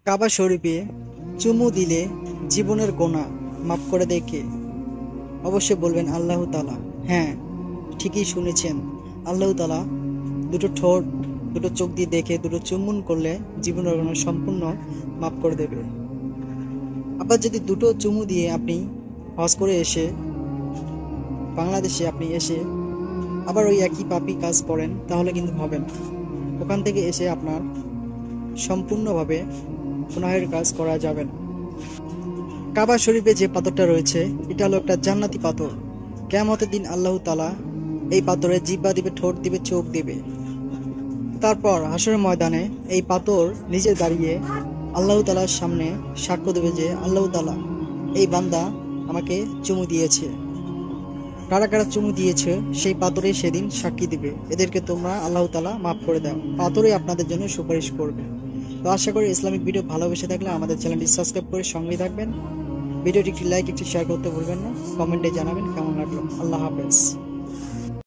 কাবা শরীফে চুমু দিলে জীবনের গোনা মাফ করে দেয় কে? অবশ্যই বলবেন আল্লাহ তাআলা। হ্যাঁ, ঠিকই শুনেছেন। আল্লাহ তাআলা দুটো ঠোঁট, দুটো চোখ দিয়ে দেখে দুটো চুম্বন করলে জীবনের গোনা সম্পূর্ণ মাফ করে দেবে। আবার যদি দুটো চুমু দিয়ে আপনি হজ করে এসে বাংলাদেশে আপনি এসে আবার ওই একই পাপী কাজ করেন, তাহলে কিন্তু হবে না। ওখান থেকে এসে আপনার সম্পূর্ণভাবে গুনাহের কাজ করা যাবে না। কাবা শরীফে যে পাথরটা রয়েছে, এটা হলো একটা জান্নাতি পাথর। কিয়ামতের দিন আল্লাহ তাআলা এই পাথরে জিহ্বা দিবে, ঠোঁট দিবে, চোখ দিবে। তারপর হাসরের ময়দানে এই পাথর নিজে দাঁড়িয়ে আল্লাহ তাআলার সামনে সাক্ষ্য দেবে যে আল্লাহ তাআলা, এই বান্দা আমাকে চুমু দিয়েছে। কারা কারা চুমু দিয়েছে সেই পাথরে সেদিন সাক্ষী দিবে, এদেরকে তোমরা আল্লাহ তাআলা মাফ করে দাও। পাথরে আপনাদের জন্য সুপারিশ করবে। তো আশা করি ইসলামিক ভিডিও ভালোবেসে থাকলে আমাদের চ্যানেলটি সাবস্ক্রাইব করে সঙ্গেই থাকবেন। ভিডিওটি একটি লাইক, একটি শেয়ার করতে ভুলবেন না। কমেন্টে জানাবেন কেমন লাগলো। আল্লাহ হাফেজ।